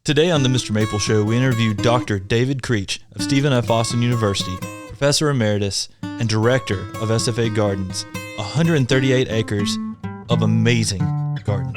Today on the Mr. Maple Show, we interview Dr. David Creech of Stephen F. Austin University, Professor Emeritus and Director of SFA Gardens, 138 acres of amazing garden.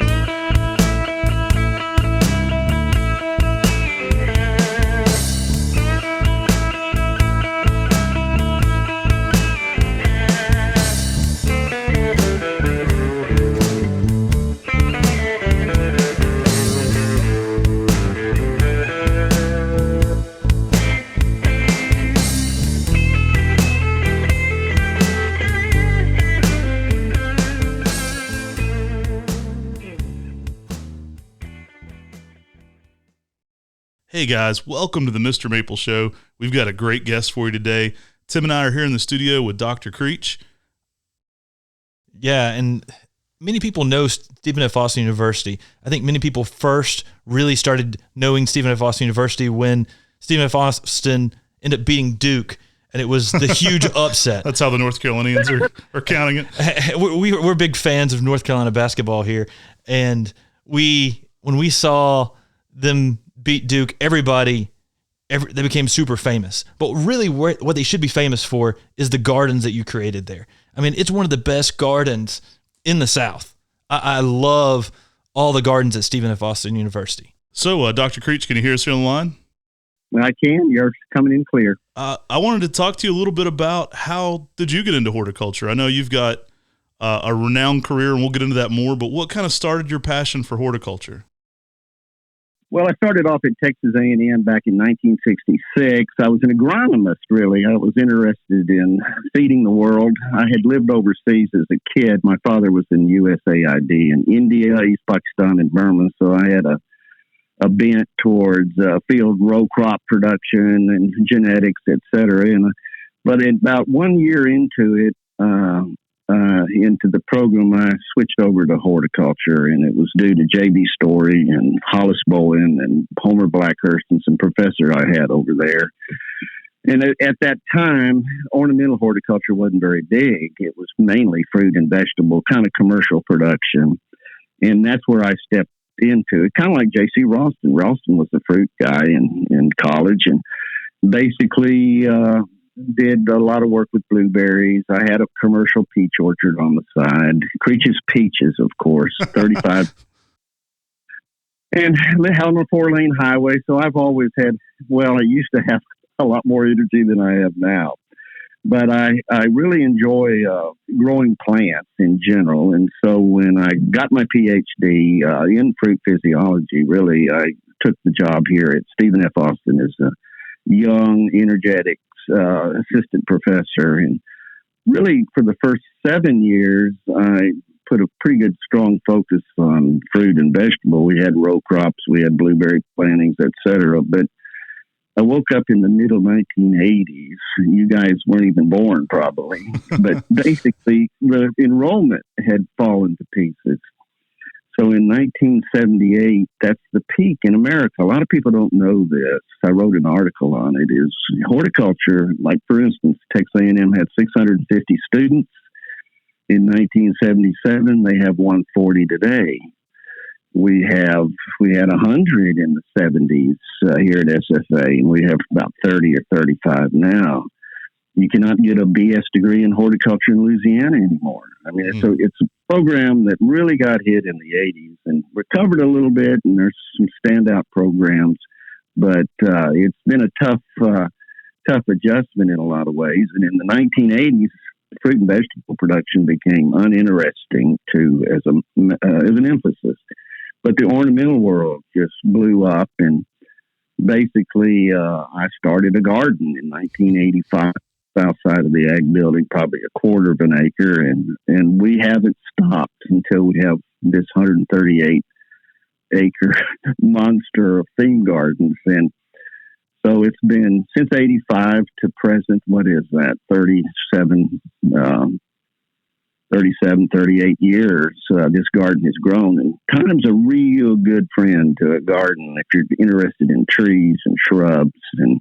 Hey guys, welcome to the Mr. Maple Show. We've got a great guest for you today. Tim and I are here in the studio with Dr. Creech. Yeah, and many people know Stephen F. Austin University. I think many people first really started knowing Stephen F. Austin University when Stephen F. Austin ended up beating Duke, and it was the huge upset. That's how the North Carolinians are counting it. We're big fans of North Carolina basketball here, and when we saw them beat Duke, they became super famous. But really what they should be famous for is the gardens that you created there. I mean, it's one of the best gardens in the South. I love all the gardens at Stephen F. Austin University. So, Dr. Creech, can you hear us here on the line? I can. You're coming in clear. I wanted to talk to you a little bit about how did you get into horticulture? I know you've got a renowned career, and we'll get into that more, but what kind of started your passion for horticulture? Well, I started off at Texas A&M back in 1966. I was an agronomist, really. I was interested in feeding the world. I had lived overseas as a kid. My father was in USAID in India, East Pakistan, and Burma, so I had a bent towards field row crop production and genetics, et cetera. But about 1 year into it, into the program, I switched over to horticulture, and it was due to J.B. Story and Hollis Bowen and Homer Blackhurst and some professor I had over there. And at that time, ornamental horticulture wasn't very big. It was mainly fruit and vegetable, kind of commercial production. And that's where I stepped into it, kind of like J.C. Ralston. Ralston was the fruit guy in college, and basically did a lot of work with blueberries. I had a commercial peach orchard on the side. Creech's Peaches, of course, 35. And Helena 4-lane highway. So I've always had, I used to have a lot more energy than I have now. But I really enjoy growing plants in general. And so when I got my PhD in fruit physiology, really, I took the job here at Stephen F. Austin as a young, energetic assistant professor. And really for the first 7 years, I put a pretty good strong focus on fruit and vegetable. We had row crops, we had blueberry plantings, etc. But I woke up in the middle 1980s. You guys weren't even born probably, but basically the enrollment had fallen to pieces. So in 1978, that's the peak in America. A lot of people don't know this. I wrote an article on it. Is horticulture, like for instance, Texas A&M had 650 students in 1977. They have 140 today. We had 100 in the 70s here at SFA, and we have about 30 or 35 now. You cannot get a BS degree in horticulture in Louisiana anymore. I mean, it's a program that really got hit in the 80s and recovered a little bit, and there's some standout programs, but it's been a tough adjustment in a lot of ways. And in the 1980s, fruit and vegetable production became uninteresting as an emphasis. But the ornamental world just blew up, and basically I started a garden in 1985. South side of the ag building, probably a quarter of an acre, and we haven't stopped until we have this 138 acre monster of theme gardens. And so it's been since 85 to present, what is that, 38 years, this garden has grown, and time's a real good friend to a garden if you're interested in trees and shrubs and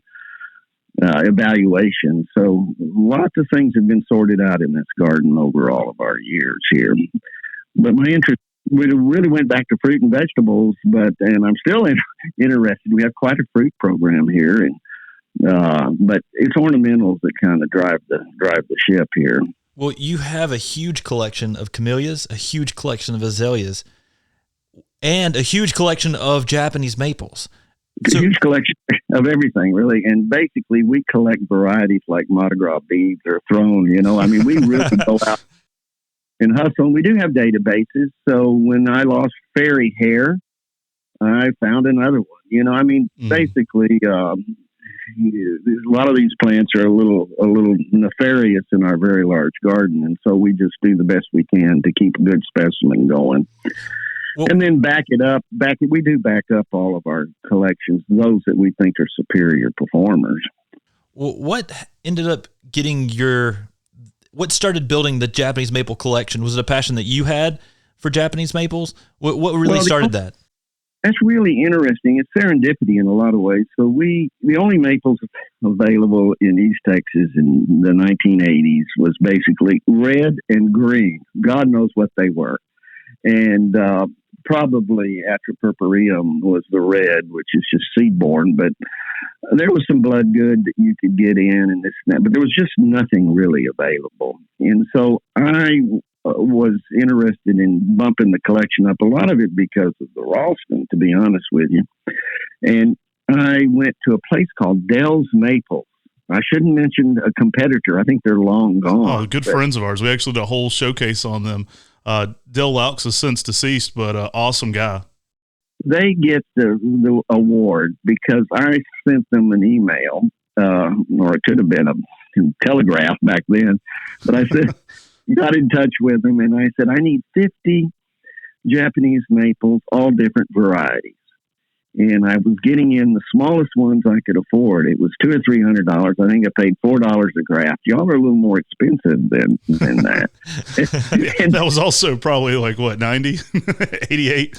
evaluation. So lots of things have been sorted out in this garden over all of our years here. But my interest we really went back to fruit and vegetables, and I'm still interested. We have quite a fruit program here, and but it's ornamentals that kind of drive the ship here. Well, you have a huge collection of camellias, a huge collection of azaleas, and a huge collection of Japanese maples. It's a huge collection of everything, really. And basically, we collect varieties like Mardi Gras beads or throne. I mean, we really go out and hustle. And we do have databases. So when I lost fairy hair, I found another one. I mean, basically, a lot of these plants are a little nefarious in our very large garden, and so we just do the best we can to keep a good specimen going. Well, and then we do back up all of our collections, those that we think are superior performers. Well, what ended up what started building the Japanese maple collection? Was it a passion that you had for Japanese maples? What really started that? That's really interesting. It's serendipity in a lot of ways. So the only maples available in East Texas in the 1980s was basically red and green. God knows what they were. And probably Atripurpureum was the red, which is just seed-borne. But there was some blood good that you could get in and this and that. But there was just nothing really available. And so I was interested in bumping the collection up, a lot of it because of the Ralston, to be honest with you. And I went to a place called Dell's Maples. I shouldn't mention a competitor. I think they're long gone. Oh, good friends of ours. We actually did a whole showcase on them. Dell Laux is since deceased, but awesome guy. They get the award because I sent them an email, or it could have been a telegraph back then, but I said, got in touch with them, and I said, I need 50 Japanese maples, all different varieties. And I was getting in the smallest ones I could afford. It was $200 or $300. I think I paid $4 a graft. Y'all are a little more expensive than that. And that was also probably like what, 90, 88?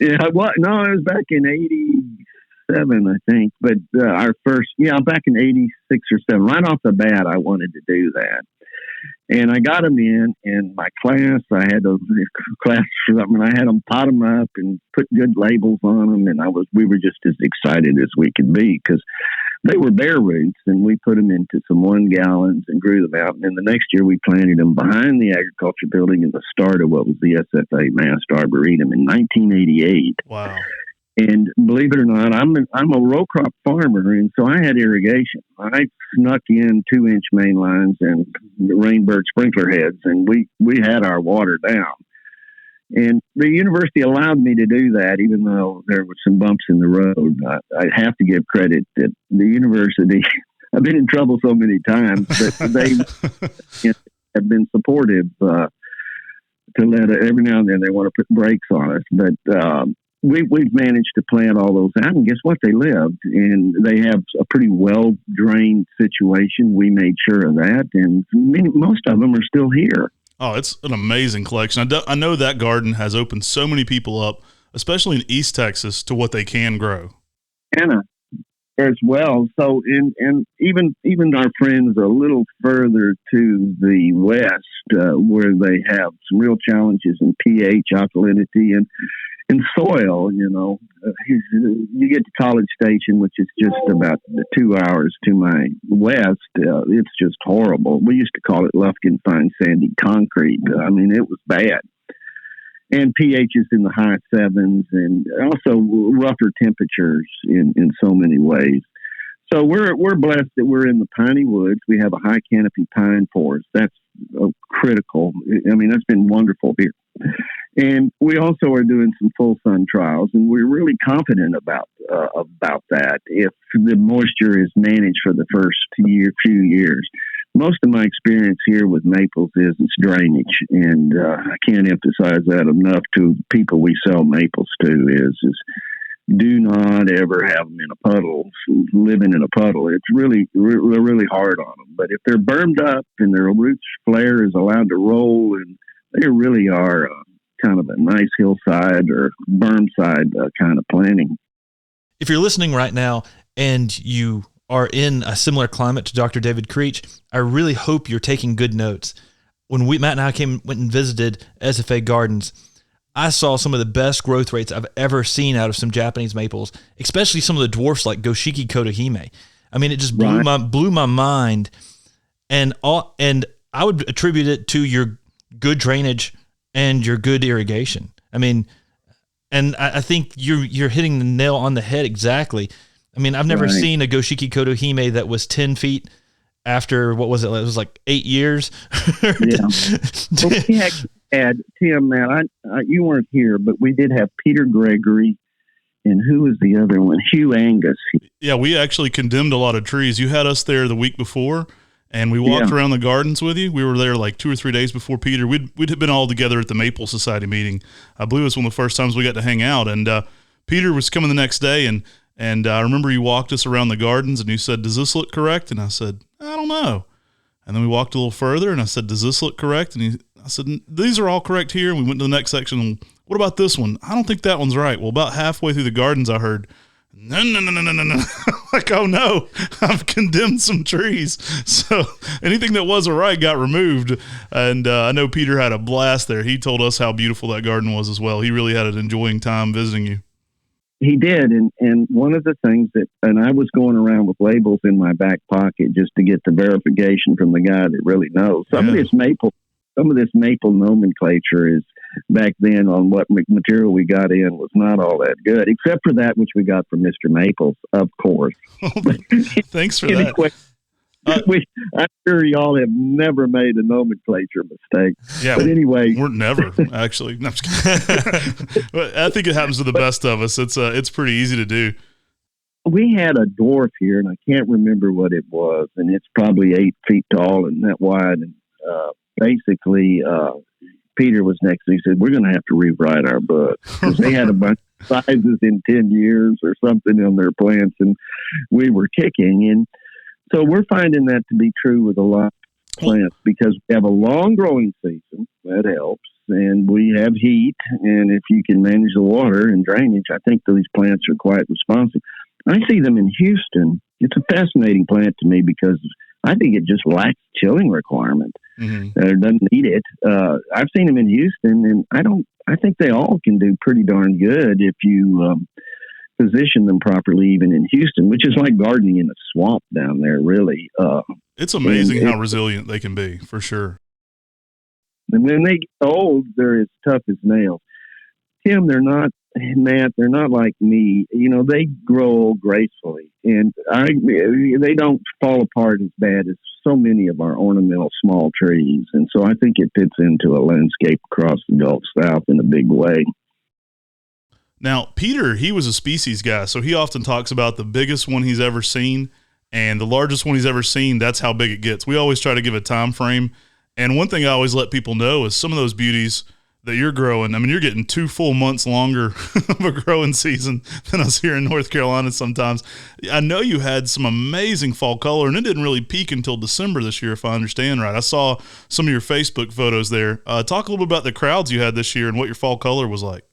Yeah, no, it was back in 87, I think. But back in 86 or 7. Right off the bat, I wanted to do that. And I got them in my class. I had a class for something, and I had them pot them up and put good labels on them. And we were just as excited as we could be because they were bare roots, and we put them into some 1 gallons and grew them out. And then the next year we planted them behind the agriculture building at the start of what was the SFA Mast Arboretum in 1988. Wow. And believe it or not, I'm a row crop farmer, and so I had irrigation. I snuck in 2-inch main lines and Rainbird sprinkler heads, and we had our water down. And the university allowed me to do that, even though there were some bumps in the road. I have to give credit that the university, I've been in trouble so many times, but they have been supportive to let every now and then they want to put brakes on us. But we've managed to plant all those out, and guess what? They lived, and they have a pretty well-drained situation. We made sure of that, and most of them are still here. Oh, it's an amazing collection. I know that garden has opened so many people up, especially in East Texas, to what they can grow. Anna as well. So, and even our friends a little further to the west, where they have some real challenges in pH, alkalinity, and soil, you get to College Station, which is just about 2 hours to my west. It's just horrible. We used to call it Lufkin fine sandy concrete. I mean, it was bad. And pH is in the high 7s, and also rougher temperatures in so many ways. So we're blessed that we're in the piney woods. We have a high canopy pine forest. That's critical. I mean, that's been wonderful here. And we also are doing some full sun trials, and we're really confident about that. If the moisture is managed for the first few years, most of my experience here with maples is its drainage, and I can't emphasize that enough to people we sell maples to. Is do not ever have them in a puddle, living in a puddle. It's really hard on them. But if they're bermed up and their roots flare is allowed to roll, and they really are kind of a nice hillside or berm side kind of planting. If you're listening right now and you are in a similar climate to Dr. David Creech, I really hope you're taking good notes. When Matt and I went and visited SFA Gardens, I saw some of the best growth rates I've ever seen out of some Japanese maples, especially some of the dwarfs like Goshiki Kotohime. I mean, it just blew my mind, and I would attribute it to your good drainage and your good irrigation. I mean, and I think you're hitting the nail on the head exactly. I mean, I've never seen a Goshiki Kotohime that was 10 feet after, what was it? It was like 8 years. Yeah. Well, we had Tim, man, you weren't here, but we did have Peter Gregory, and who was the other one? Hugh Angus. Yeah, we actually condemned a lot of trees. You had us there the week before, and we walked around the gardens with you. We were there like 2 or 3 days before Peter. We'd been all together at the Maple Society meeting. I believe it was one of the first times we got to hang out. And Peter was coming the next day, and I remember you walked us around the gardens, and you said, "Does this look correct?" And I said, "I don't know." And then we walked a little further, and I said, "Does this look correct?" And I said, "These are all correct here." And we went to the next section. And, "What about this one? I don't think that one's right." Well, about halfway through the gardens, I heard, "No." Like, oh no, I've condemned some trees. So anything that wasn't right got removed. And I know Peter had a blast there. He told us how beautiful that garden was as well. He really had an enjoying time visiting you. He did, and one of the things and I was going around with labels in my back pocket just to get the verification from the guy that really knows. Some of this maple nomenclature is back then on what material we got in was not all that good, except for that which we got from Mr. Maples, of course. Thanks for that. I'm sure y'all have never made a nomenclature mistake. Yeah, but anyway, we're never actually. No, I'm just kidding. But I think it happens to the best of us. It's pretty easy to do. We had a dwarf here, and I can't remember what it was, and it's probably 8 feet tall and that wide. And basically, Peter was next, and he said, "We're going to have to rewrite our book." They had a bunch of sizes in 10 years or something on their plants, and we were kicking. And so we're finding that to be true with a lot of plants because we have a long growing season. That helps. And we have heat. And if you can manage the water and drainage, I think these plants are quite responsive. I see them in Houston. It's a fascinating plant to me because I think it just lacks chilling requirement. Mm-hmm. It doesn't need it. I've seen them in Houston, and I think they all can do pretty darn good if you position them properly, even in Houston, which is like gardening in a swamp down there, really. It's amazing how resilient they can be, for sure. And when they get old, they're as tough as nails. Tim, Matt, they're not like me. You know, they grow gracefully, and they don't fall apart as bad as so many of our ornamental small trees. And so I think it fits into a landscape across the Gulf South in a big way. Now, Peter, he was a species guy, so he often talks about the biggest one he's ever seen and the largest one he's ever seen. That's how big it gets. We always try to give a time frame. And one thing I always let people know is some of those beauties that you're growing, I mean, you're getting 2 full months longer of a growing season than us here in North Carolina sometimes. I know you had some amazing fall color, and it didn't really peak until December this year, if I understand right. I saw some of your Facebook photos there. Talk a little bit about the crowds you had this year and what your fall color was like.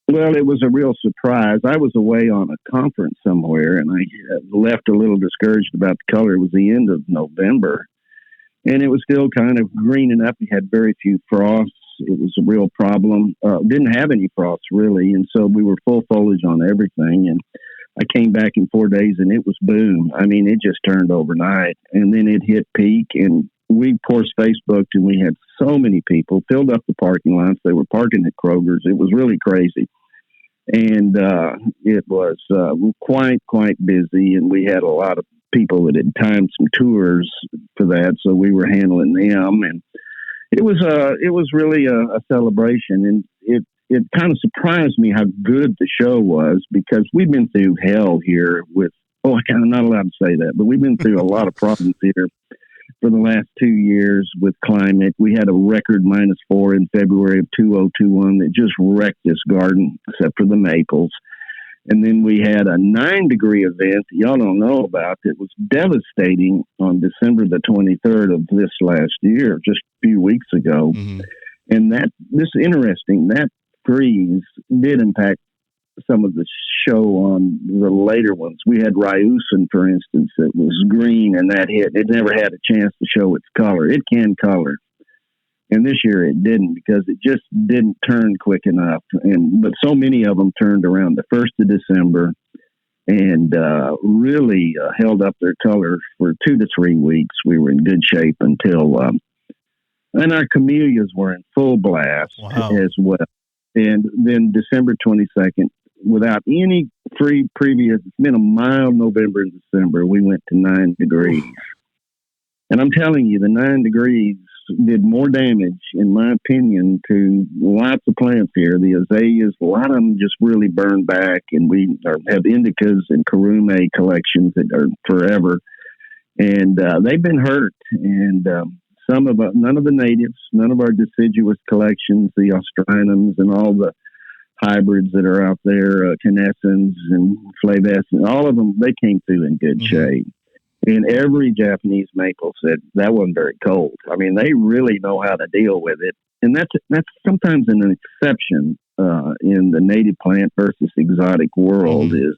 Well, it was a real surprise. I was away on a conference somewhere, and I left a little discouraged about the color. It was the end of November, and it was still kind of greening up. We had very few frosts. It was a real problem. Didn't have any frosts, really, and so we were full foliage on everything. And I came back in 4 days, and it was boom. I mean, it just turned overnight, and then it hit peak, and we, of course, Facebooked, and we had so many people, filled up the parking lots. They were parking at Kroger's. It was really crazy. And it was quite busy, and we had a lot of people that had timed some tours for that, so we were handling them. And it was really a celebration, and it kind of surprised me how good the show was because we've been through hell here with, I'm not allowed to say that, but we've been through a lot of problems here for the last 2 years with climate. We had a record -4 in February of 2021 that just wrecked this garden, except for the maples. And then we had a 9-degree event that y'all don't know about that was devastating on December the 23rd of this last year, just a few weeks ago. Mm-hmm. And this is interesting. That freeze did impact some of the show on the later ones. We had Ryusin, for instance, that was green, and that hit. It never had a chance to show its color. It can color. And this year it didn't, because it just didn't turn quick enough. But so many of them turned around the 1st of December and really held up their color for 2 to 3 weeks. We were in good shape until, and our camellias were in full blast as well. And then December 22nd, without any previous, it's been a mild November and December, we went to 9 degrees. And I'm telling you, the 9 degrees did more damage, in my opinion, to lots of plants here. The azaleas, a lot of them just really burned back, and we have indicas and karume collections that are forever. And they've been hurt. And none of the natives, none of our deciduous collections, the Australians and all the hybrids that are out there, Canescens and Flavescens, all of them, they came through in good shape. And every Japanese maple said that wasn't very cold. I mean, they really know how to deal with it. And that's sometimes an exception in the native plant versus exotic world is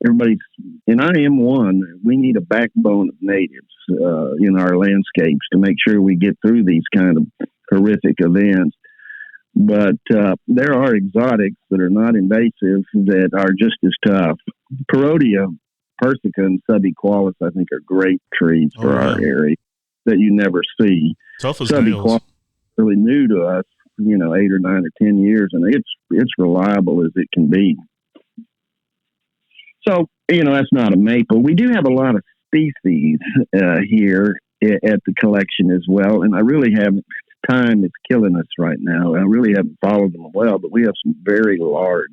everybody's, and I am one, we need a backbone of natives in our landscapes to make sure we get through these kind of horrific events. But there are exotics that are not invasive that are just as tough. Perodia, Persica, and Subequalis, I think, are great trees for our area that you never see. Tough as nails. Really new to us, 8 or 9 or 10 years, and it's reliable as it can be. So, that's not a maple. We do have a lot of species here at the collection as well, and I really haven't. Time is killing us right now. I really haven't followed them well, but we have some very large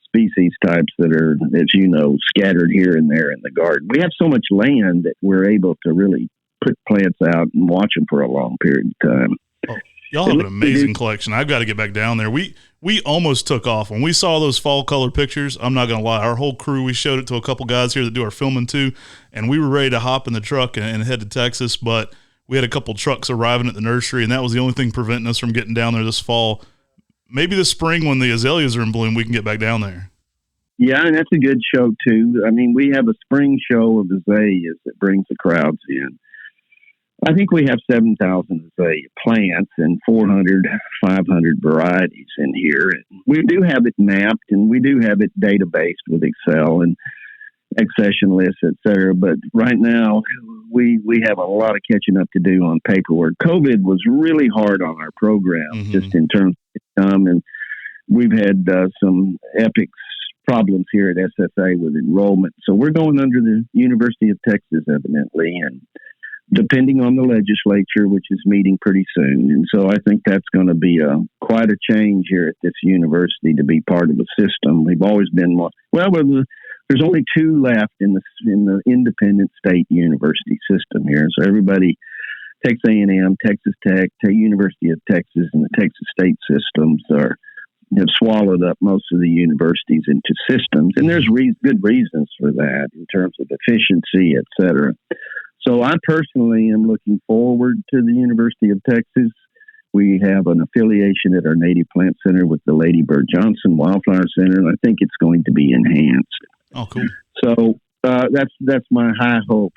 species types that are, as you know, scattered here and there in the garden. We have so much land that we're able to really put plants out and watch them for a long period of time. Oh, y'all have an amazing collection. I've got to get back down there. We almost took off when we saw those fall color pictures. I'm not going to lie. Our whole crew, we showed it to a couple guys here that do our filming too, and we were ready to hop in the truck and head to Texas, but we had a couple trucks arriving at the nursery, and that was the only thing preventing us from getting down there this fall. Maybe this spring when the azaleas are in bloom, we can get back down there. Yeah, and that's a good show, too. I mean, we have a spring show of azaleas that brings the crowds in. I think we have 7,000 azalea plants and 400, 500 varieties in here. We do have it mapped, and we do have it databased with Excel and accession lists, et cetera. But right now, we have a lot of catching up to do on paperwork. COVID was really hard on our program, just in terms of income, and we've had some epic problems here at SFA with enrollment. So we're going under the University of Texas, evidently, and depending on the legislature, which is meeting pretty soon. And so I think that's going to be quite a change here at this university to be part of the system. We've always been more, there's only 2 left in the independent state university system here. So everybody, Texas A&M, Texas Tech, University of Texas, and the Texas state systems have swallowed up most of the universities into systems. And there's good reasons for that in terms of efficiency, et cetera. So I personally am looking forward to the University of Texas. We have an affiliation at our Native Plant Center with the Lady Bird Johnson Wildflower Center, and I think it's going to be enhanced. Oh, cool. So that's my high hope.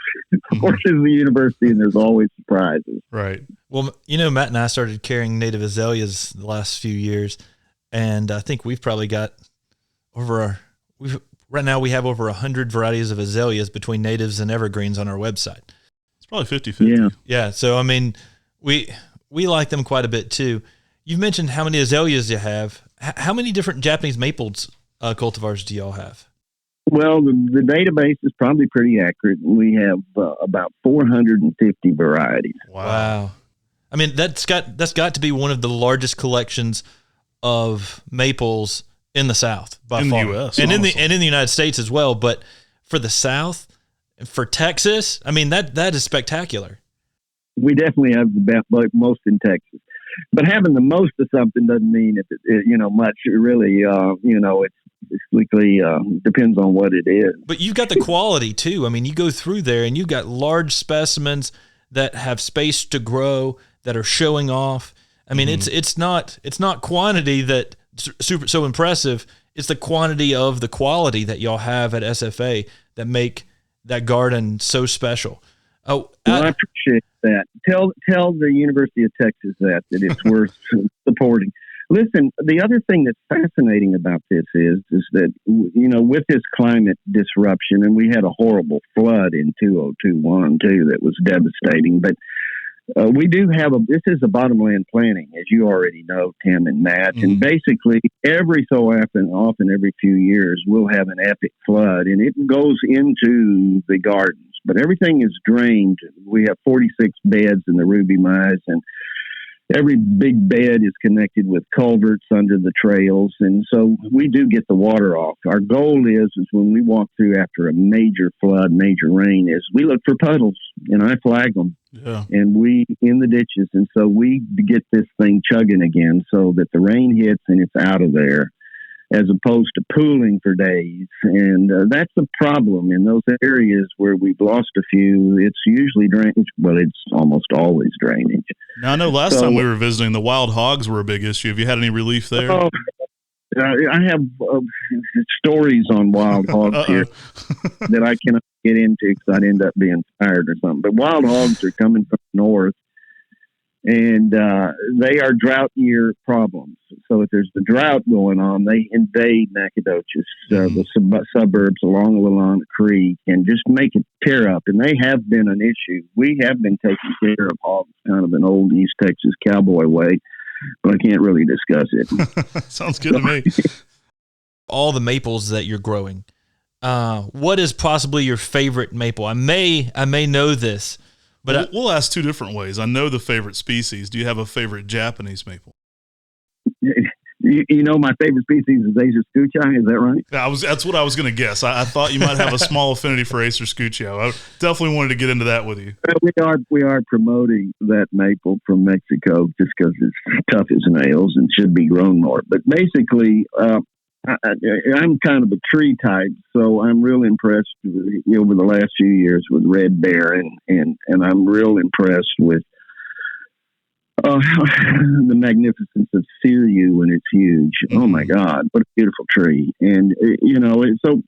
Of course, it's the university, and there's always surprises. Right. Well, Matt and I started carrying native azaleas the last few years, and I think we've probably got right now we have over 100 varieties of azaleas between natives and evergreens on our website. It's probably 50-50. Yeah. So, I mean, we like them quite a bit too. You've mentioned how many azaleas you have. How many different Japanese maples cultivars do y'all have? Well, the database is probably pretty accurate. We have about 450 varieties. Wow. I mean, that's got to be one of the largest collections of maples in the South by far. In the U.S. and in the United States as well. But for the South, for Texas, I mean, that is spectacular. We definitely have the most in Texas. But having the most of something doesn't mean much. Really, it's strictly depends on what it is. But you've got the quality too. I mean, you go through there and you've got large specimens that have space to grow, that are showing off. I mean, it's not quantity that so impressive. It's the quantity of the quality that y'all have at SFA that make that garden so special. I appreciate appreciate that. Tell the University of Texas that it's worth supporting. Listen, the other thing that's fascinating about this is that, with this climate disruption, and we had a horrible flood in 2021 too that was devastating, but we do have this is a bottomland planting, as you already know, Tim and Matt, and basically every so often, every few years, we'll have an epic flood, and it goes into the gardens, but everything is drained. We have 46 beds in the Ruby Mize, and every big bed is connected with culverts under the trails, and so we do get the water off. Our goal is when we walk through after a major flood, major rain, is we look for puddles, and I flag them, and we in the ditches, and so we get this thing chugging again, so that the rain hits and it's out of there, as opposed to pooling for days. And that's a problem in those areas where we've lost a few. It's usually drainage, but it's almost always drainage. Now, I know last time we were visiting, the wild hogs were a big issue. Have you had any relief there? I have stories on wild hogs here that I cannot get into because I'd end up being fired or something. But wild hogs are coming from the north, and they are drought year problems. So if there's the drought going on, they invade Nacodoches, the suburbs along the Lalana Creek, and just make it tear up. And they have been an issue. We have been taking care of hogs, kind of an old East Texas cowboy way, but I can't really discuss it. Sounds good to me. All the maples that you're growing, what is possibly your favorite maple? I may know this, but we'll ask two different ways. I know the favorite species. Do you have a favorite Japanese maple? My favorite species is Acer Scoochie. Is that right? That's what I was going to guess. I thought you might have a small affinity for Acer Scoochie. I definitely wanted to get into that with you. We are promoting that maple from Mexico just because it's tough as nails and should be grown more. But basically, I'm kind of a tree type, so I'm real impressed over the last few years with Red Bear, and I'm real impressed with the magnificence of Siriu, and it's huge. Oh my God, what a beautiful tree! And so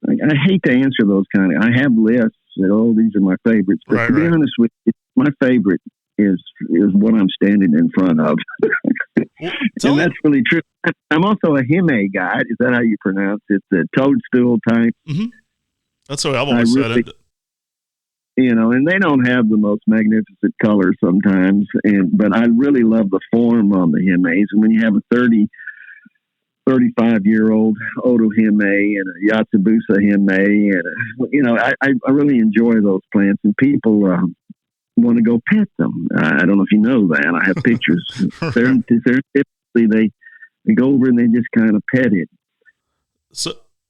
I hate to answer those kind of. I have lists that these are my favorites, but to be honest with you, my favorite is what I'm standing in front of, and that's really true. I'm also a hime guy. Is that how you pronounce it? The toadstool type. Mm-hmm. That's what I've always said it. And they don't have the most magnificent colors sometimes, but I really love the form on the himes. And when you have a 35-year-old Odo hime and a Yatsubusa hime, and I really enjoy those plants, and people want to go pet them. I don't know if you know that. I have pictures. They're typically they go over and they just kind of pet it.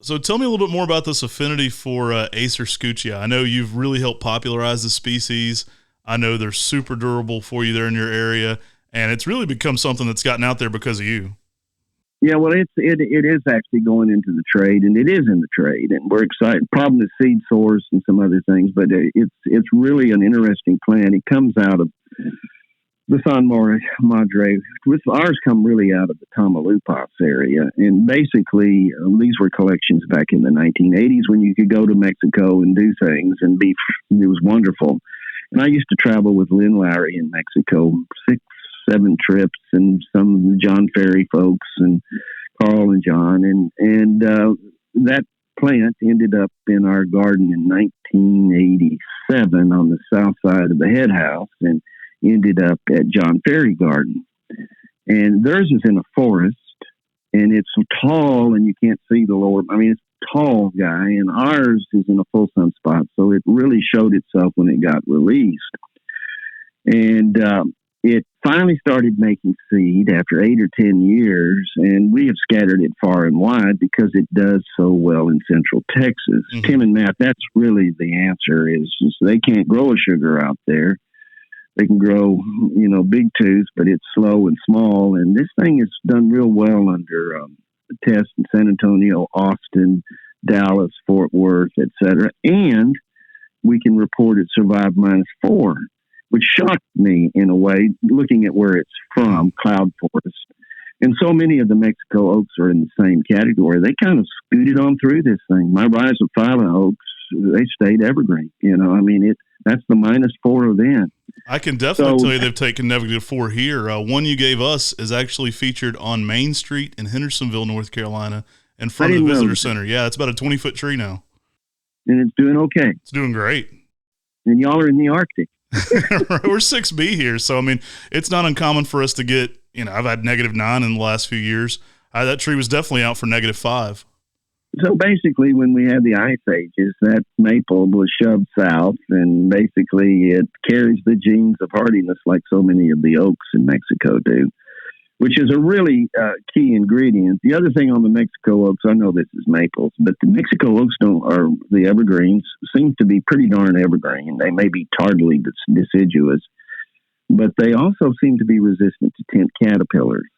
So tell me a little bit more about this affinity for Acer Scoochie. I know you've really helped popularize the species. I know they're super durable for you there in your area, and it's really become something that's gotten out there because of you. Yeah, well, it is actually going into the trade, and it is in the trade, and we're excited. Problem is seed source and some other things, but it's really an interesting plant. It comes out of the San Madre. With ours come really out of the Tamaulipas area, and basically these were collections back in the 1980s when you could go to Mexico and do things, and it was wonderful. And I used to travel with Lynn Lowry in Mexico, 6-7 trips, and some of the John Ferry folks and Carl and John, and that plant ended up in our garden in 1987 on the south side of the head house, and ended up at John Ferry Garden. And theirs is in a forest, and it's tall, and you can't see the lower. I mean, it's a tall guy, and ours is in a full sun spot, so it really showed itself when it got released. And it finally started making seed after 8 or 10 years, and we have scattered it far and wide because it does so well in Central Texas. Mm-hmm. Tim and Matt, that's really the answer, is they can't grow a sugar out there. They can grow, big twos, but it's slow and small. And this thing has done real well under tests in San Antonio, Austin, Dallas, Fort Worth, etc. And we can report it survived -4, which shocked me in a way, looking at where it's from, cloud forest. And so many of the Mexico oaks are in the same category. They kind of scooted on through this thing. My Rhizophylla oaks, they stayed evergreen. That's the -4 event. I can definitely tell you they've taken -4 here. One you gave us is actually featured on Main Street in Hendersonville, North Carolina, in front of the visitor center. Yeah, it's about a 20-foot tree now. And it's doing okay. It's doing great. And y'all are in the Arctic. We're 6B here, so I mean, it's not uncommon for us to get, I've had -9 in the last few years. That tree was definitely out for -5. So basically, when we had the ice ages, that maple was shoved south, and basically it carries the genes of hardiness like so many of the oaks in Mexico do, which is a really key ingredient. The other thing on the Mexico oaks, I know this is maples, but the Mexico oaks are the evergreens, seem to be pretty darn evergreen. They may be tardily deciduous, but they also seem to be resistant to tent caterpillars.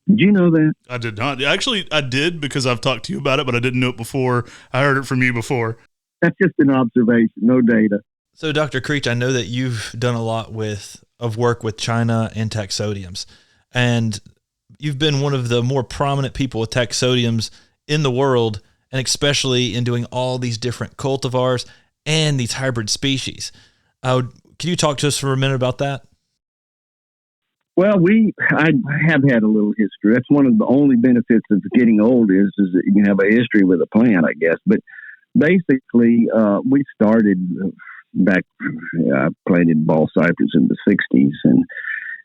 Did you know that? I did not. Actually, I did because I've talked to you about it, but I didn't know it before. I heard it from you before. That's just an observation, no data. So, Dr. Creech, I know that you've done a lot of work with China and taxodiums, and you've been one of the more prominent people with taxodiums in the world, and especially in doing all these different cultivars and these hybrid species. Can you talk to us for a minute about that? Well, I have had a little history. That's one of the only benefits of getting old is that you have a history with a plant, I guess. But basically, we started back. I planted ball cypress in the '60s, and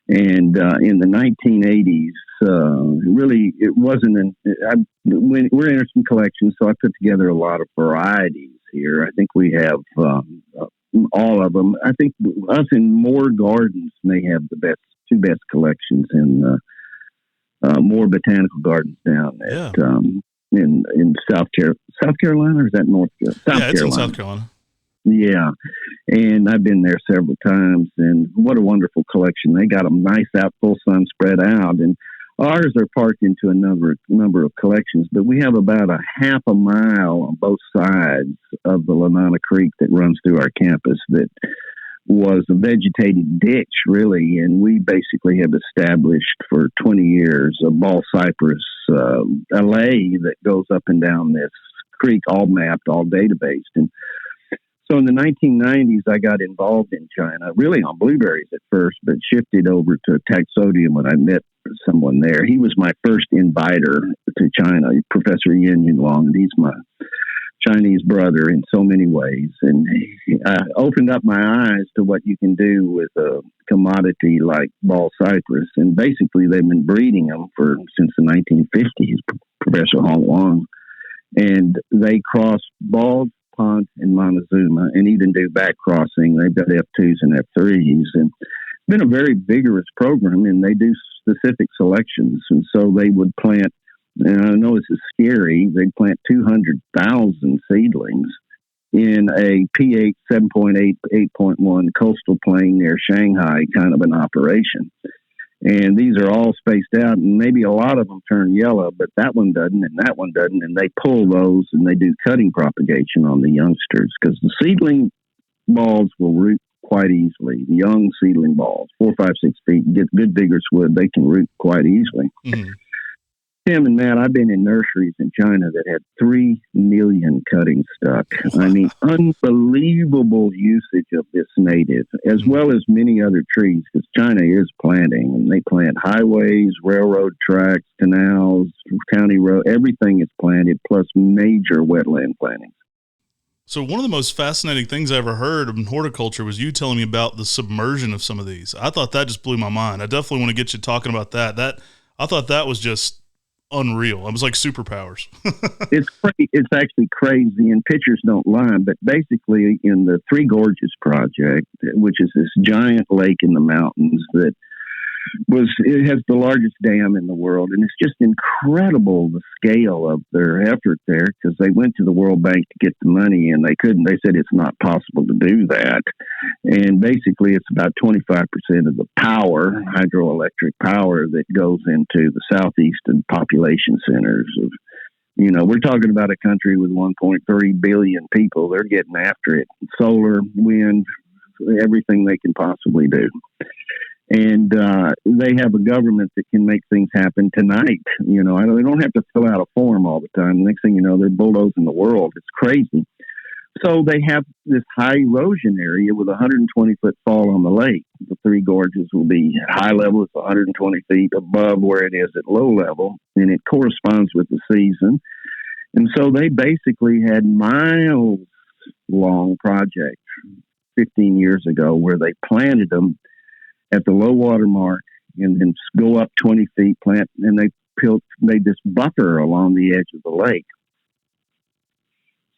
in the 1980s, really it wasn't. We're in some collections, so I put together a lot of varieties here. I think we have all of them. I think us in Moore Gardens may have the two best collections in Moore Botanical Gardens down at in South Carolina, or is that North Carolina? It's in South Carolina. Yeah, and I've been there several times, and what a wonderful collection. They got them nice out, full sun spread out, and ours are parked into a number of collections, but we have about a half a mile on both sides of the Lanana Creek that runs through our campus that was a vegetated ditch, really, and we basically have established for 20 years a ball cypress alley that goes up and down this creek, all mapped, all databased. And so in the 1990s, I got involved in China, really on blueberries at first, but shifted over to taxodium when I met someone there. He was my first inviter to China, Professor Yin Yunlong. He's my Chinese brother in so many ways, and opened up my eyes to what you can do with a commodity like ball cypress. And basically, they've been breeding them since the 1950s. Professor Hong Wang, and they cross Bald, Pont, and Montezuma, and even do back crossing. They've got F2s and F3s, and it's been a very vigorous program. And they do specific selections, and so they would plant. And I know this is scary. They plant 200,000 seedlings in a pH 7.8, 8.1 coastal plain near Shanghai kind of an operation. And these are all spaced out, and maybe a lot of them turn yellow, but that one doesn't, and that one doesn't. And they pull those, and they do cutting propagation on the youngsters, because the seedling balls will root quite easily. The young seedling balls, 4, 5, 6 feet, get good vigorous wood, they can root quite easily. Mm-hmm. Tim and Matt, I've been in nurseries in China that had 3 million cuttings stuck. I mean, unbelievable usage of this native, as well as many other trees, because China is planting, and they plant highways, railroad tracks, canals, county road, everything is planted, plus major wetland plantings. So one of the most fascinating things I ever heard in horticulture was you telling me about the submersion of some of these. I thought that just blew my mind. I definitely want to get you talking about that. I thought that was just unreal. It was like superpowers. It's actually crazy, and pictures don't lie. But basically, in the Three Gorges project, which is this giant lake in the mountains it has the largest dam in the world, and it's just incredible the scale of their effort there, because they went to the World Bank to get the money, and they couldn't. They said it's not possible to do that, and basically it's about 25% of the power, hydroelectric power, that goes into the southeastern population centers of. We're talking about a country with 1.3 billion people. They're getting after it. Solar, wind, everything they can possibly do. And they have a government that can make things happen tonight. They don't have to fill out a form all the time. The next thing you know, they're bulldozing the world. It's crazy. So they have this high erosion area with a 120-foot fall on the lake. The Three Gorges will be high level. It's 120 feet above where it is at low level, and it corresponds with the season. And so they basically had miles-long projects 15 years ago where they planted them at the low water mark and then go up 20 feet, plant, and they this buffer along the edge of the lake.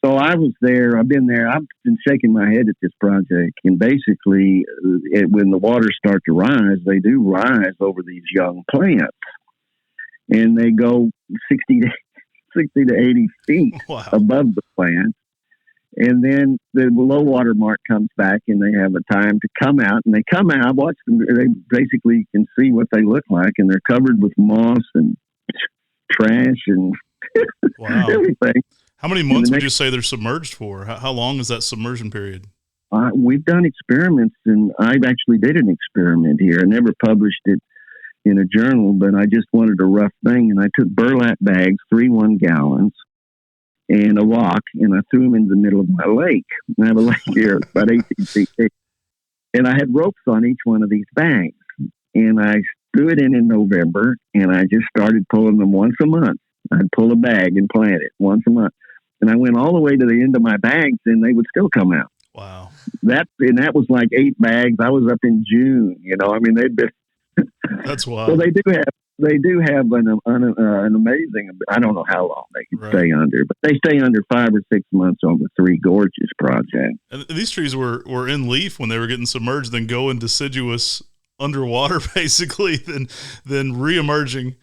So I was there. I've been there. I've been shaking my head at this project. And basically, when the waters start to rise, they do rise over these young plants. And they go 60 to 80 feet above the plant. And then the low water mark comes back and they have a time to come out. And they come out, I watch them. They basically can see what they look like. And they're covered with moss and trash and everything. How many months would you say they're submerged for? How long is that submersion period? We've done experiments, and I actually did an experiment here. I never published it in a journal, but I just wanted a rough thing. And I took burlap bags, 3 1-gallons, and a rock, and I threw them into the middle of my lake. I have a lake here about 18 feet thick. And I had ropes on each one of these bags. And I threw it in November, and I just started pulling them once a month. I'd pull a bag and plant it once a month. And I went all the way to the end of my bags, and they would still come out. Wow. That was like 8 bags. I was up in June, I mean, they'd been. That's wild. So they do have an amazing, I don't know how long they can stay under, but they stay under 5 or 6 months on the Three Gorges project. And these trees were in leaf when they were getting submerged, then going deciduous underwater, basically, then reemerging.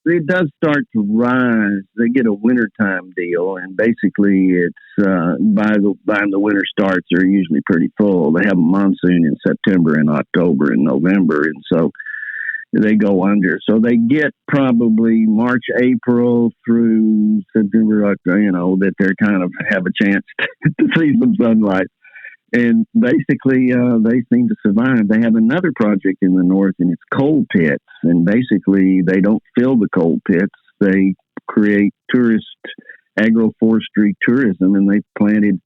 It does start to rise. They get a wintertime deal, and basically it's by the time the winter starts, they're usually pretty full. They have a monsoon in September and October and November, and so they go under. So they get probably March, April through September, that they're kind of have a chance to see some sunlight. And basically, they seem to survive. They have another project in the north, and it's coal pits. And basically, they don't fill the coal pits. They create agroforestry tourism, and they've planted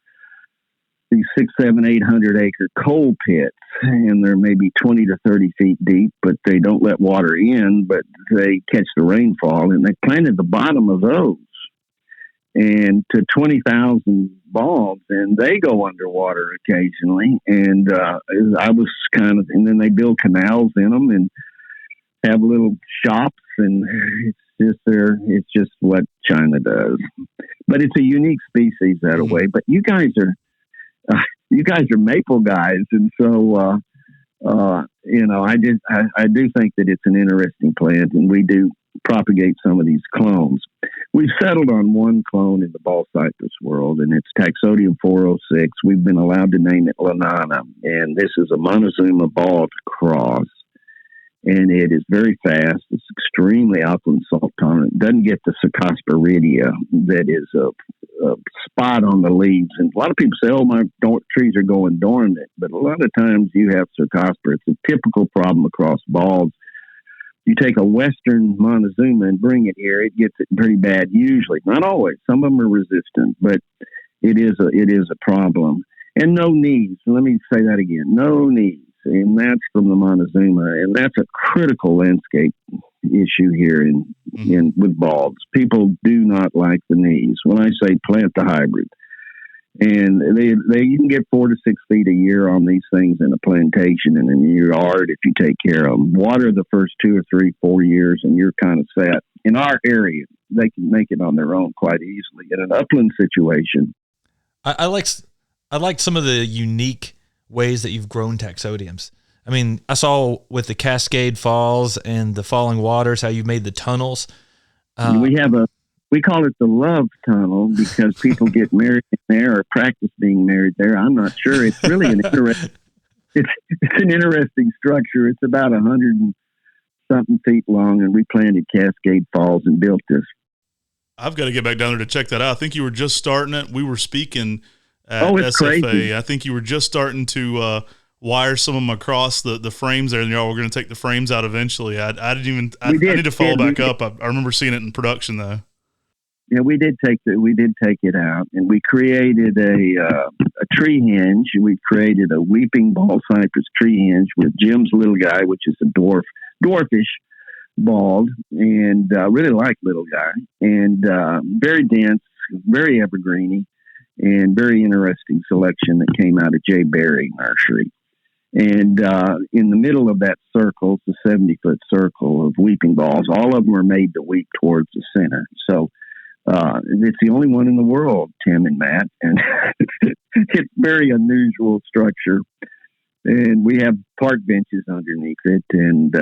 these 600, 700, 800-acre coal pits. And they're maybe 20 to 30 feet deep, but they don't let water in, but they catch the rainfall. And they planted the bottom of those and to 20,000 bulbs, and they go underwater occasionally. And and then they build canals in them and have little shops, and it's just what China does. But it's a unique species that way. But you guys are maple guys, and so I do think that it's an interesting plant, and we do propagate some of these clones. We've settled on one clone in the ball cypress world, and it's Taxodium 406. We've been allowed to name it Lanana, and this is a Montezuma bald cross, and it is very fast. It's extremely alkaline salt tolerant. It doesn't get the Cercosporidia that is a spot on the leaves. And a lot of people say, oh, my trees are going dormant, but a lot of times you have Cercospora. It's a typical problem across balds. You take a Western Montezuma and bring it here, it gets it pretty bad usually. Not always. Some of them are resistant, but it is a problem. And no knees. Let me say that again. No knees. And that's from the Montezuma. And that's a critical landscape issue here with bulbs. People do not like the knees. When I say plant the hybrid, and you can get 4 to 6 feet a year on these things in a plantation and in your yard if you take care of them. Water the first 2 or 3, 4 years, and you're kind of set. In our area, they can make it on their own quite easily. In an upland situation, I like some of the unique ways that you've grown taxodiums. I mean, I saw with the Cascade Falls and the falling waters how you made the tunnels. We call it the love tunnel because people get married there or practice being married there. I'm not sure. It's really an interesting. It's an interesting structure. It's about 100 and something feet long, and we planted Cascade Falls and built this. I've got to get back down there to check that out. I think you were just starting it. We were speaking at it's SFA. crazy. I think you were just starting to wire some of them across the frames there, and y'all were going to take the frames out eventually. I need to follow back up. I remember seeing it in production though. Yeah, we did take it out, and we created a tree hinge. We created a weeping ball cypress tree hinge with Jim's little guy, which is a dwarfish bald, and really like little guy, and very dense, very evergreeny, and very interesting selection that came out of J. Berry Nursery. And in the middle of that circle, it's a 70-foot circle of weeping balls. All of them are made to weep towards the center. So it's the only one in the world, Tim and Matt, and it's very unusual structure. And we have park benches underneath it, and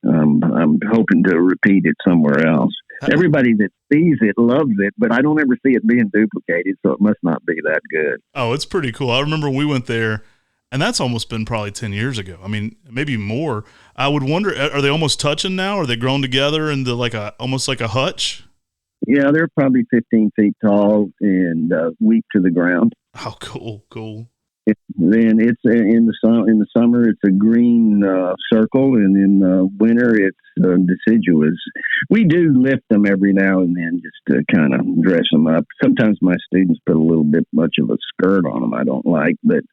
I'm hoping to repeat it somewhere else. Everybody that sees it loves it, but I don't ever see it being duplicated, so it must not be that good. Oh, it's pretty cool. I remember we went there, and that's almost been probably 10 years ago. I mean, maybe more. I would wonder, are they almost touching now? Are they grown together into almost like a hutch? Yeah, they're probably 15 feet tall and weep to the ground. Oh, cool. Then it's in the summer it's a green circle, and in winter it's deciduous. We do lift them every now and then just to kind of dress them up. Sometimes my students put a little bit much of a skirt on them. I don't like, but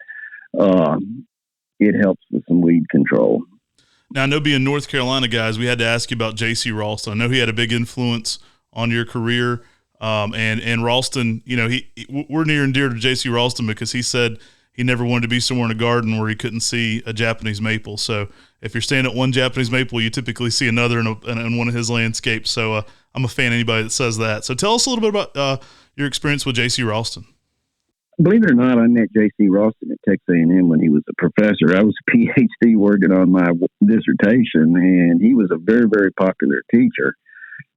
it helps with some weed control. Now, I know being North Carolina guys, we had to ask you about J.C. Ralston. I know he had a big influence on your career, and Ralston. You know, we're near and dear to J.C. Ralston because he said he never wanted to be somewhere in a garden where he couldn't see a Japanese maple. So if you're staying at one Japanese maple, you typically see another in one of his landscapes. So I'm a fan of anybody that says that. So tell us a little bit about your experience with J.C. Ralston. Believe it or not, I met J.C. Ralston at Texas A&M when he was a professor. I was a PhD working on my dissertation, and he was a very, very popular teacher.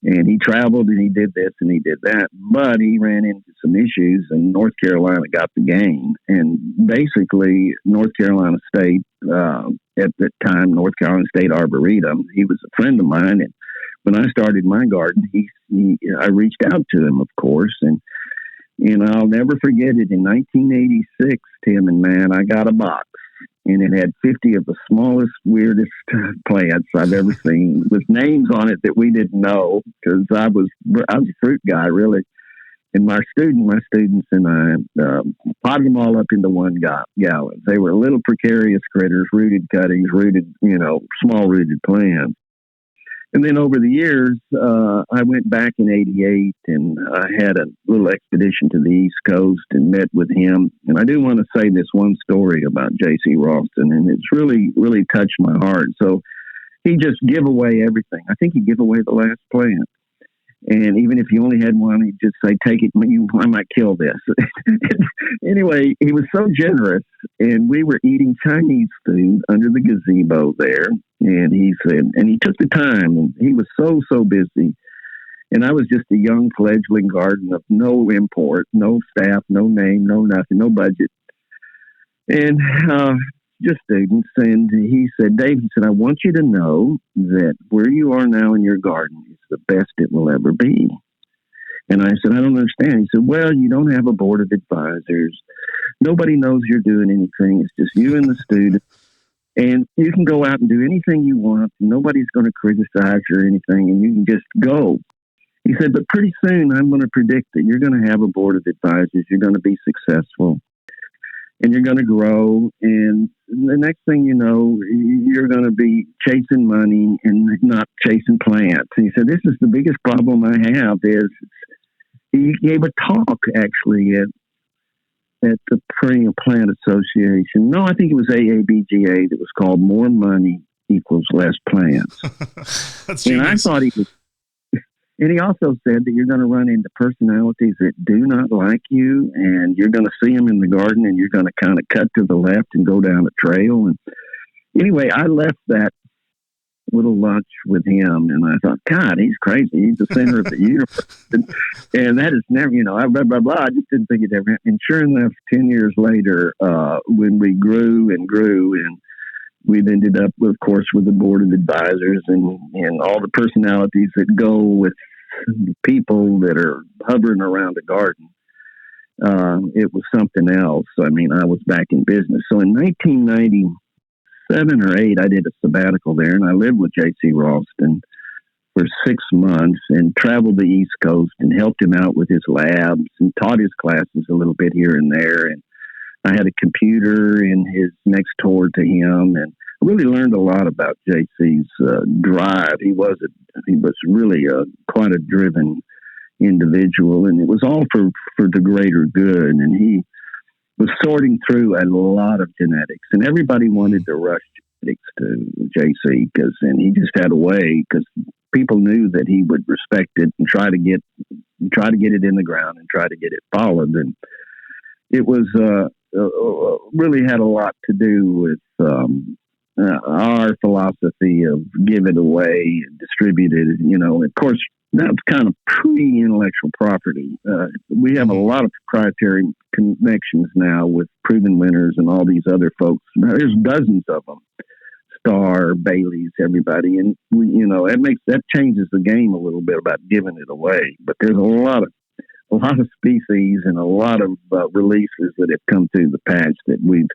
And he traveled and he did this and he did that, but he ran into some issues, and North Carolina got the game. And basically, North Carolina State, at the time, North Carolina State Arboretum, he was a friend of mine. And when I started my garden, I reached out to him, of course. And I'll never forget it. In 1986, Tim and Matt, I got a box, and it had 50 of the smallest, weirdest plants I've ever seen, with names on it that we didn't know, because I was a fruit guy, really. And my students and I potted them all up into 1 gallon. They were little precarious critters, rooted cuttings, small rooted plants. And then over the years, I went back in 88, and I had a little expedition to the East Coast and met with him. And I do want to say this one story about J.C. Ralston, and it's really, really touched my heart. So he just give away everything. I think he'd give away the last plant. And even if he only had one, he'd just say, take it, I might kill this. Anyway, he was so generous, and we were eating Chinese food under the gazebo there. And he said, and he took the time, and he was so busy. And I was just a young fledgling garden of no import, no staff, no name, no nothing, no budget. And just students. And he said, Dave, he said, I want you to know that where you are now in your garden is the best it will ever be. And I said, I don't understand. He said, well, you don't have a board of advisors. Nobody knows you're doing anything. It's just you and the student. And you can go out and do anything you want. Nobody's going to criticize you or anything, and you can just go. He said, but pretty soon I'm going to predict that you're going to have a board of advisors. You're going to be successful, and you're going to grow. And the next thing you know, you're going to be chasing money and not chasing plants. And he said, this is the biggest problem I have is he gave a talk actually at the Perennial Plant Association. No, I think it was AABGA that was called More Money Equals Less Plants. That's and genius. I thought he was, and he also said that you're going to run into personalities that do not like you, and you're going to see them in the garden, and you're going to kind of cut to the left and go down a trail. And anyway, I left that little lunch with him, and I thought, God, he's crazy. He's the center of the universe. And that is never, blah, blah, blah. I just didn't think it ever happened. And sure enough, 10 years later, when we grew and we've ended up, of course, with the board of advisors and all the personalities that go with people that are hovering around a garden. It was something else. I mean, I was back in business. So in 1997 or 8, I did a sabbatical there, and I lived with J.C. Ralston for 6 months and traveled the East Coast and helped him out with his labs and taught his classes a little bit here and there. And I had a computer in his next door to him, and really learned a lot about JC's drive. He was really quite a driven individual, and it was all for the greater good. And he was sorting through a lot of genetics, and everybody wanted to rush genetics to JC and he just had a way, because people knew that he would respect it and try to get it in the ground and try to get it followed. And it was really had a lot to do with our philosophy of give it away, distribute it. Of course, that's kind of pre-intellectual property. We have a lot of proprietary connections now with proven winners and all these other folks. There's dozens of them. Star, Bailey's, everybody, and that changes the game a little bit about giving it away. But there's a lot of species and a lot of releases that have come through the patch that we've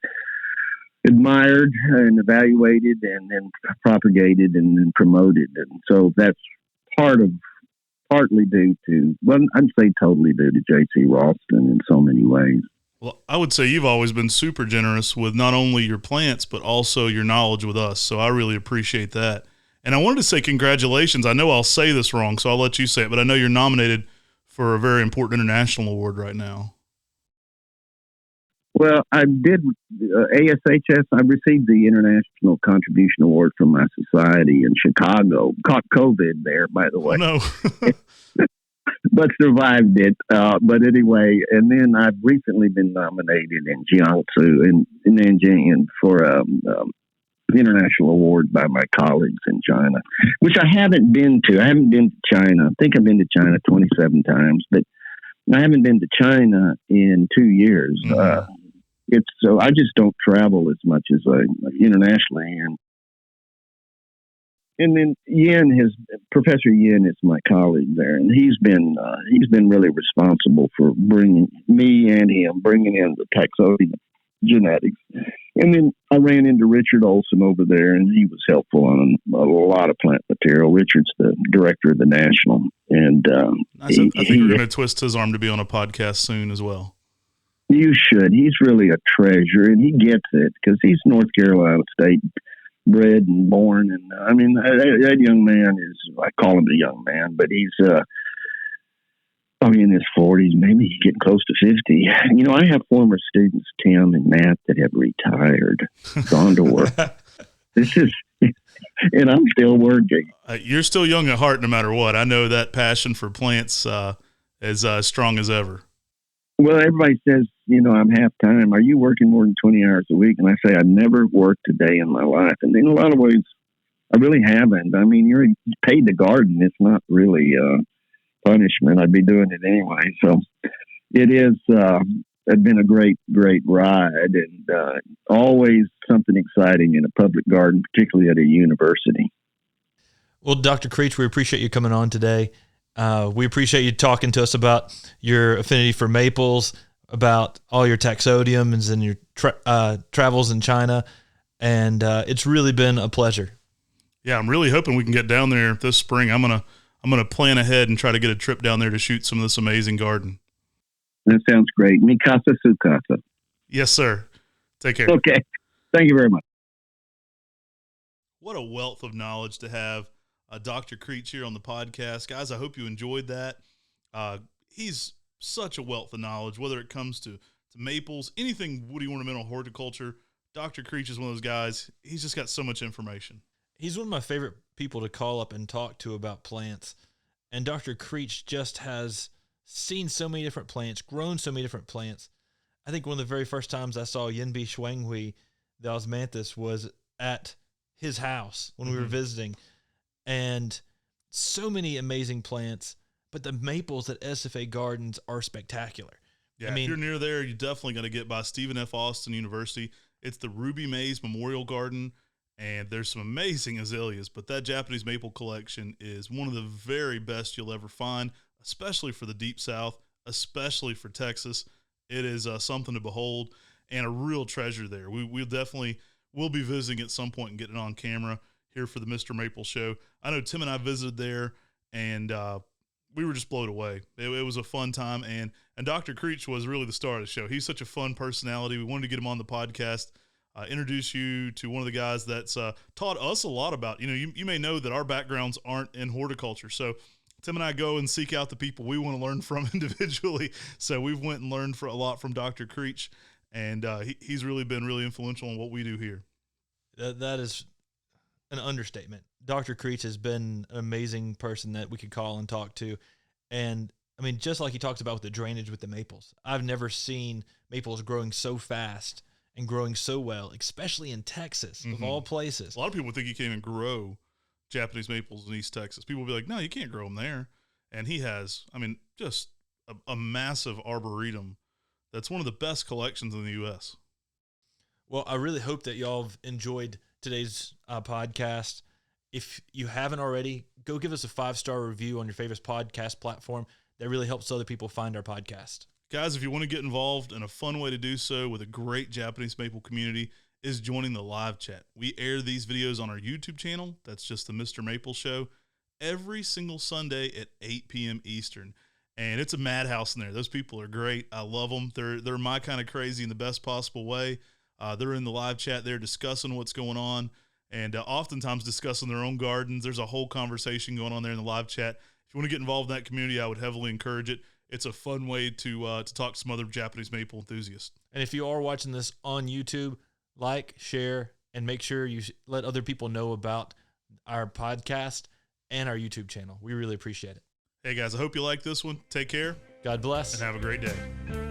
admired and evaluated and then propagated and then promoted. And so that's partly due to, well, I'd say totally due to J.C. Ralston in so many ways. Well, I would say you've always been super generous with not only your plants, but also your knowledge with us. So I really appreciate that. And I wanted to say congratulations. I know I'll say this wrong, so I'll let you say it, but I know you're nominated for a very important international award right now. Well, I did ASHS. I received the International Contribution Award from my society in Chicago. Caught COVID there, by the way. Oh, no. But survived it. But anyway, and then I've recently been nominated in Jiangsu in Nanjing for an international award by my colleagues in China, which I haven't been to. I haven't been to China. I think I've been to China 27 times, but I haven't been to China in 2 years. Mm-hmm. So I just don't travel as much as internationally. And then Professor Yin is my colleague there, and he's been really responsible for bringing in the Taxodium genetics. And then I ran into Richard Olson over there, and he was helpful on a lot of plant material. Richard's the director of the National, and I think we're going to twist his arm to be on a podcast soon as well. You should. He's really a treasure, and he gets it because he's North Carolina State bred and born. And I mean, that young man I call him a young man, but he's in his 40s, maybe he's getting close to 50. I have former students, Tim and Matt, that have retired, gone to work. And I'm still working. You're still young at heart no matter what. I know that passion for plants is as strong as ever. Well, everybody says, I'm half-time. Are you working more than 20 hours a week? And I say, I've never worked a day in my life. And in a lot of ways, I really haven't. I mean, you're paid to garden. It's not really punishment. I'd be doing it anyway. So it is, it's been a great, great ride, and always something exciting in a public garden, particularly at a university. Well, Dr. Creech, we appreciate you coming on today. We appreciate you talking to us about your affinity for maples, about all your taxodiums and your travels in China. And it's really been a pleasure. Yeah, I'm really hoping we can get down there this spring. I'm gonna plan ahead and try to get a trip down there to shoot some of this amazing garden. That sounds great. Mikasa Sukasa. Yes, sir. Take care. Okay. Thank you very much. What a wealth of knowledge to have Dr. Creech here on the podcast. Guys, I hope you enjoyed that. He's such a wealth of knowledge, whether it comes to maples, anything woody ornamental horticulture. Dr. Creech is one of those guys. He's just got so much information. He's one of my favorite people to call up and talk to about plants. And Dr. Creech just has seen so many different plants, grown so many different plants. I think one of the very first times I saw Yinbi Shuanghui, the osmanthus, was at his house when we were visiting. And so many amazing plants, but the maples at SFA Gardens are spectacular. Yeah, if you're near there, you definitely got to get by Stephen F. Austin University. It's the Ruby Mize Memorial Garden, and there's some amazing azaleas, but that Japanese maple collection is one of the very best you'll ever find, especially for the Deep South, especially for Texas. It is something to behold and a real treasure there. We'll be visiting at some point and getting it on camera. here for the Mr. Maple show. I know Tim and I visited there, and we were just blown away. It was a fun time, and Dr. Creech was really the star of the show. He's such a fun personality. We wanted to get him on the podcast, introduce you to one of the guys that's taught us a lot about, you may know that our backgrounds aren't in horticulture. So Tim and I go and seek out the people we want to learn from individually. So we've went and learned a lot from Dr. Creech, and he's really been really influential in what we do here. That is an understatement. Dr. Creech has been an amazing person that we could call and talk to. And I mean, just like he talks about with the drainage with the maples, I've never seen maples growing so fast and growing so well, especially in Texas, of all places. A lot of people think you can't even grow Japanese maples in East Texas. People will be like, no, you can't grow them there. And he has, just a massive arboretum that's one of the best collections in the U.S. Well, I really hope that y'all have enjoyed today's podcast. If you haven't already, go give us a 5-star review on your favorite podcast platform. That really helps other people find our podcast. Guys, if you want to get involved, and a fun way to do so with a great Japanese maple community is joining the live chat. We air these videos on our YouTube channel. That's just the Mr. Maple Show every single Sunday at 8 p.m. Eastern. And it's a madhouse in there. Those people are great. I love them. They're my kind of crazy in the best possible way. They're in the live chat there discussing what's going on, and oftentimes discussing their own gardens. There's a whole conversation going on there in the live chat. If you want to get involved in that community, I would heavily encourage it. It's a fun way to talk to some other Japanese maple enthusiasts. And if you are watching this on YouTube, like, share, and make sure you let other people know about our podcast and our YouTube channel. We really appreciate it. Hey, guys, I hope you like this one. Take care. God bless. And have a great day.